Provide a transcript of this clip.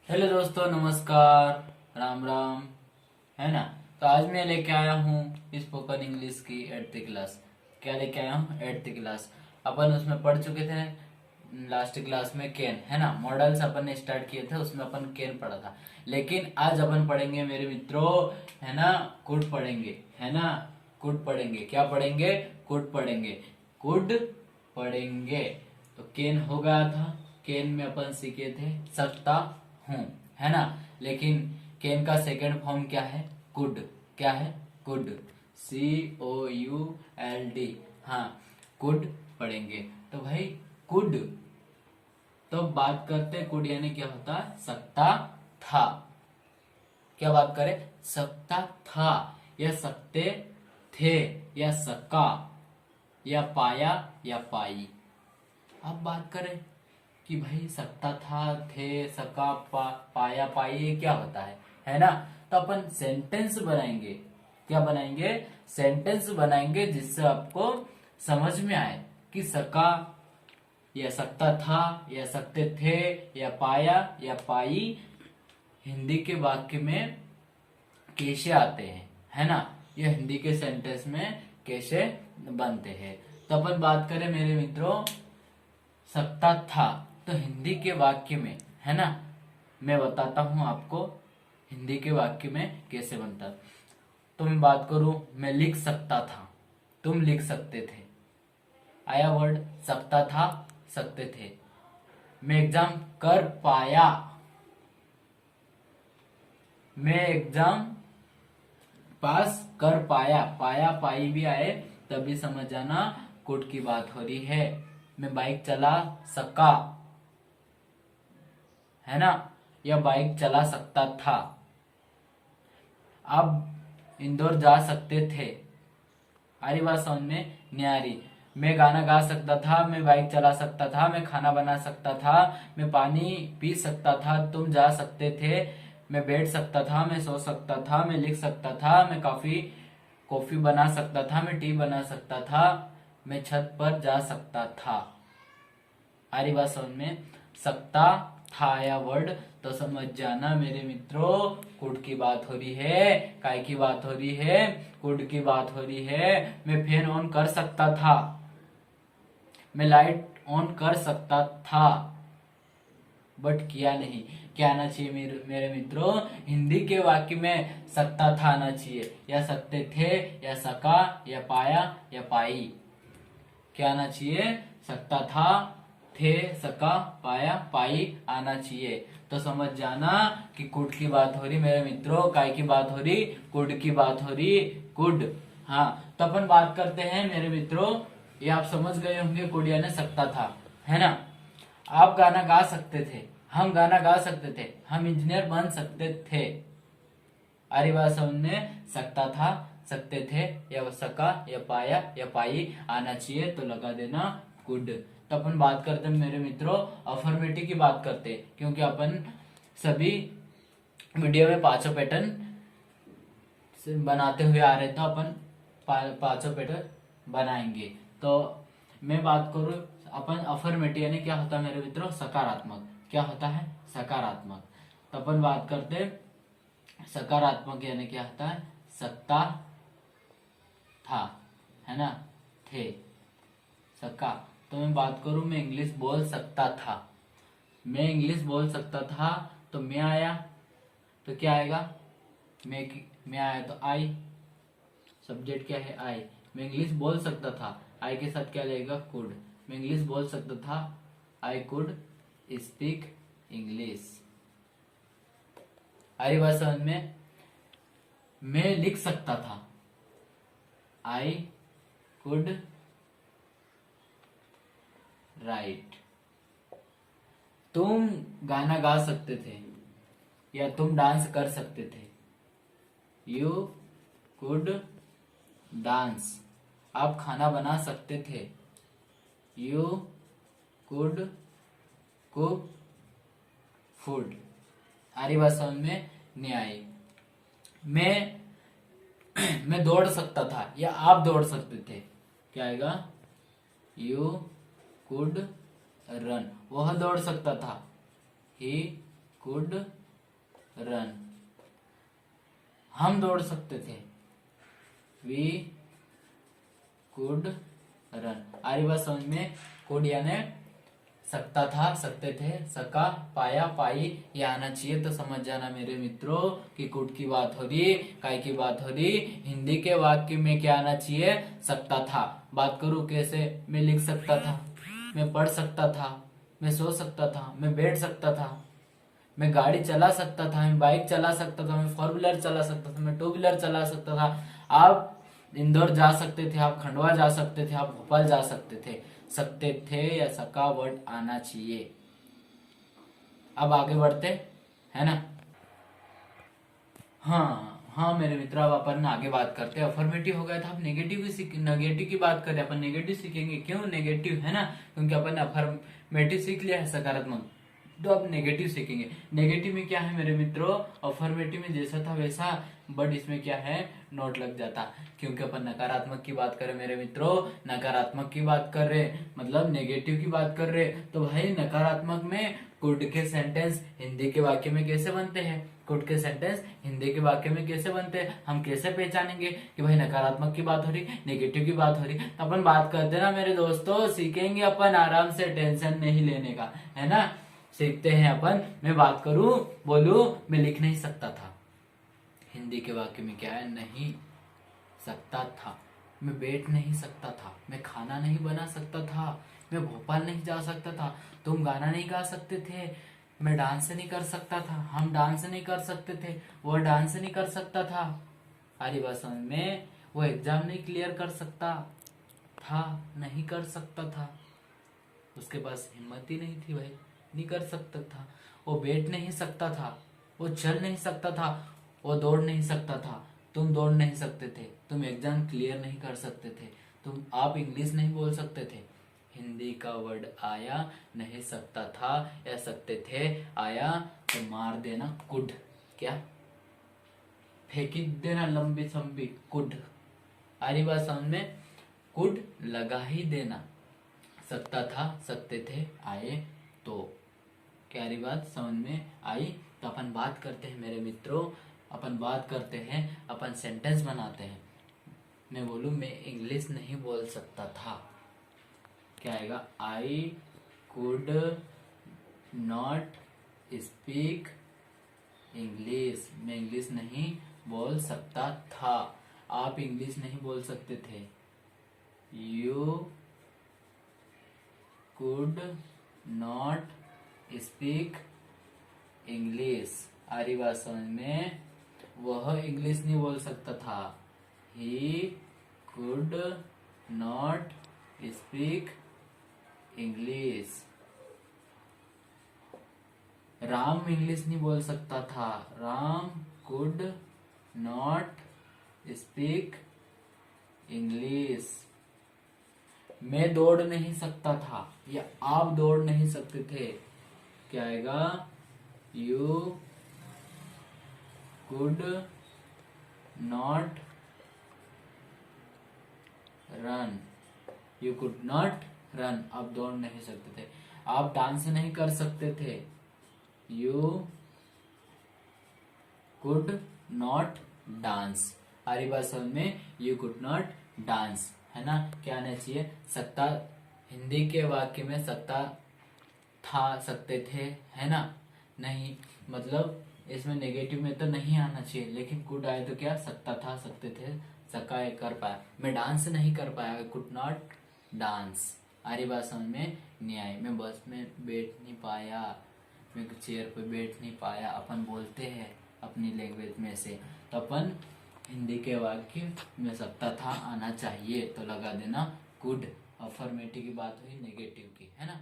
Hello दोस्तों, नमस्कार, राम राम। है ना। तो आज मैं लेके आया हूँ स्पोकन इंग्लिश की 8th क्लास। क्या लेके आया हूँ? 8th class. अपन उसमें पढ़ चुके थे लास्ट क्लास में केन, है ना। मॉडल्स अपन ने स्टार्ट किए थे, उसमें अपन केन पढ़ा था। लेकिन आज अपन पढ़ेंगे मेरे मित्रों, है ना, कुड पढ़ेंगे, है ना। कुड पढ़ेंगे। क्या पढ़ेंगे? कुड पढ़ेंगे। कुड पढ़ेंगे। तो केन हो गया था। केन में अपन सीखे थे सकता हूँ, है ना। लेकिन केन का सेकंड फॉर्म क्या है? कुड। क्या है? कुड। COULD। हाँ, कुड पढ़ेंगे। तो भाई कुड, तो बात करते कुड यानी क्या होता है? सकता था। क्या बात करें? सकता था, या सकते थे, या सका, या पाया, या पाई। अब बात करें कि भाई सकता था, थे, सका, पाया, पाई, ये क्या होता है ना। तो अपन सेंटेंस बनाएंगे। क्या बनाएंगे? सेंटेंस बनाएंगे जिससे आपको समझ में आए कि सका, या सकता था, या सकते थे, या पाया, या पाई हिंदी के वाक्य में कैसे आते हैं, है ना। ये हिंदी के सेंटेंस में कैसे बनते हैं। तो अपन बात करें मेरे मित्रों, सकता था, तो हिंदी के वाक्य में, है ना, मैं बताता हूं आपको हिंदी के वाक्य में कैसे बनता। तो मैं बात करूं, मैं लिख सकता था, तुम लिख सकते थे। आया वर्ड सकता था, सकते थे। मैं एग्जाम कर पाया, मैं एग्जाम पास कर पाया। पाया पाई भी आए तभी समझ जाना कुड की बात हो रही है। मैं बाइक चला सका, है ना, या बाइक चला सकता था। आप इंदौर जा सकते थे। आ रही बात समझ में? नहीं आ रही? मैं गाना गा सकता था, मैं बाइक चला सकता था, मैं खाना बना सकता था, मैं पानी पी सकता था, तुम जा सकते थे। मैं बैठ सकता था, मैं सो सकता था, मैं लिख सकता था, मैं कॉफी बना सकता था, मैं टी बना सकता था, मैं छत पर जा सकता था। आ रही बात समझ में? सकता था या वर्ड, तो समझ जाना मेरे मित्रों कुड की बात हो रही है। काय की बात हो रही है? कुड की बात हो रही है। मैं फैन ऑन कर सकता था, मैं लाइट ऑन कर सकता था, बट किया नहीं। क्या आना चाहिए मेरे मित्रों? हिंदी के वाक्य में सकता था आना चाहिए, या सकते थे, या सका, या पाया, या पाई। क्या आना चाहिए? सकता था, थे, सका, पाया, पाई आना चाहिए। तो समझ जाना कि कुड की बात हो रही मेरे मित्रों। काय की बात हो रही? कुड की बात हो रही। कुड। हाँ, तो अपन बात करते हैं मेरे मित्रों। ये आप समझ गए होंगे कुड यानी सकता था, है ना। आप गाना गा सकते थे, हम गाना गा सकते थे, हम इंजीनियर बन सकते थे। आरी बात समझ में? सकता था, सकते थे, या सका, या पाया, या पाई आना चाहिए, तो लगा देना कुड। तो अपन बात करते हैं मेरे मित्रों अफर्मेटिव की बात करते हैं, क्योंकि अपन सभी वीडियो में पांचों पैटर्न बनाते हुए आ रहे, तो अपन पांचों पैटर्न बनाएंगे। तो मैं बात करूं, अपन अफर्मेटिव यानी क्या होता है मेरे मित्रों? सकारात्मक। क्या होता है? सकारात्मक। तो अपन बात करते हैं सकारात्मक यानी क्या होता है? सकता था, है ना, थे, सका। तो मैं बात करूं, मैं इंग्लिश बोल सकता था, मैं इंग्लिश बोल सकता था, तो मैं आया, तो क्या आएगा? मैं आया तो आई। सब्जेक्ट क्या है? आई। मैं इंग्लिश बोल सकता था, आई के साथ क्या लगेगा? कुड। मैं इंग्लिश बोल सकता था, आई कुड स्पीक इंग्लिश। आई बात समझ में? मैं लिख सकता था, आई कुड राइट। तुम गाना गा सकते थे, या तुम डांस कर सकते थे, यू कुड डांस। आप खाना बना सकते थे, यू कुड कुक फूड। आरी बात समझ में? नहीं आई? मैं मैं दौड़ सकता था, या आप दौड़ सकते थे, क्या आएगा? You could run. वह दौड़ सकता था, ही कुड रन, हम दौड़ सकते थे, वी कुड रन। आ रही बात समझ में? कुड यानी सकता था, सकते थे, सका, पाया, पाई, ये आना चाहिए। तो समझ जाना मेरे मित्रों कि कुड की बात हो रही, काय की बात हो रही। हिंदी के वाक्य में क्या आना चाहिए? सकता था। बात करूं कैसे? मैं लिख सकता था, मैं पढ़ सकता था, मैं सो सकता था, मैं बैठ सकता था, मैं गाड़ी चला सकता था, मैं बाइक चला सकता था, मैं 4 व्हीलर चला सकता था, मैं 2 व्हीलर चला सकता था। आप इंदौर जा सकते थे, आप खंडवा जा सकते थे, आप भोपाल जा सकते थे या सका वर्ड आना चाहिए। अब आगे बढ़ते है ना। हाँ मेरे मित्र, अब अपन आगे बात करते हैं। अफर्मेटिव हो गया था, अब नेगेटिव की बात करें। अपन नेगेटिव सीखेंगे। क्यों नेगेटिव? है ना, क्योंकि अपन अफर्मेटिव सीख लिया है सकारात्मक, तो अब नेगेटिव सीखेंगे। नेगेटिव में क्या है मेरे मित्रों? अफर्मेटिव में जैसा था वैसा, बट इसमें क्या है? नोट लग जाता, क्योंकि अपन नकारात्मक की बात करें मेरे मित्रों, नकारात्मक की बात कर रहे, मतलब नेगेटिव की बात कर रहे, तो भाई नकारात्मक में कुड के सेंटेंस हिंदी के वाक्य में कैसे बनते हैं? कुड के सेंटेंस हिंदी के वाक्य में कैसे बनते हैं? हम कैसे पहचानेंगे कि भाई नकारात्मक की बात हो रही, नेगेटिव की बात हो रही? तो अपन बात करते ना मेरे दोस्तों, सीखेंगे अपन आराम से, टेंशन नहीं लेने का, है ना। सीखते हैं अपन। मैं बात करूं, बोलूं, मैं लिख नहीं सकता था। हिंदी के वाक्य में क्या है? नहीं सकता था। मैं बैठ नहीं सकता था, मैं खाना नहीं बना सकता था, मैं भोपाल नहीं जा सकता था, तुम गाना नहीं गा सकते थे, मैं डांस नहीं कर सकता था, हम डांस नहीं कर सकते थे, वो डांस नहीं कर सकता था। हरी बात समझ में? वो एग्जाम नहीं क्लियर कर सकता था, नहीं कर सकता था, उसके पास हिम्मत ही नहीं थी भाई, नहीं कर सकता था। वो बैठ नहीं सकता था, वो चल नहीं सकता था, वो दौड़ नहीं सकता था, तुम दौड़ नहीं सकते थे, तुम एग्जाम क्लियर नहीं कर सकते थे, आप इंग्लिश नहीं बोल सकते थे। हिंदी का वर्ड आया, नहीं सकता था या सकते थे आया, तो मार देना कुड। क्या? फेंकी देना लंबी संबी कुड। आ रही बात समझ में? कुड लगा ही देना, सकता था, सकते थे, आए तो। क्या रही बात समझ में आई? तो अपन बात करते हैं मेरे मित्रों, अपन बात करते हैं, अपन सेंटेंस बनाते हैं। मैं बोलूं मैं इंग्लिश नहीं बोल सकता था, क्या आएगा? I could not speak English. मैं इंग्लिश नहीं बोल सकता था। आप इंग्लिश नहीं बोल सकते थे। You could not speak English. आरी बात समझ में? वह इंग्लिश नहीं बोल सकता था। He could not speak English. Ram English नहीं बोल सकता था। Ram could not speak English. मैं दौड़ नहीं सकता था, या आप दौड़ नहीं सकते थे। क्या आएगा? You could not run. You could not run, आप दौड़ नहीं सकते थे। आप डांस नहीं कर सकते थे। You could not dance. हरी बात समझ में? यू कुड नॉट डांस, है ना। क्या आना चाहिए? सकता। हिंदी के वाक्य में सकता था, सकते थे, है ना। नहीं, मतलब इसमें नेगेटिव में तो नहीं आना चाहिए, लेकिन कुड आए तो क्या? सकता था, सकते थे, सका कर पाया। मैं डांस नहीं कर पाया, कुड नॉट डांस। आरी बात समझ में नहीं आई। मैं बस में बैठ नहीं पाया, मैं चेयर पे बैठ नहीं पाया। अपन बोलते हैं अपनी लैंग्वेज में से, तो अपन हिंदी के वाक्य में सकता था आना चाहिए, तो लगा देना कुड। अफर्मेटिव की बात हुई, नेगेटिव की, है ना।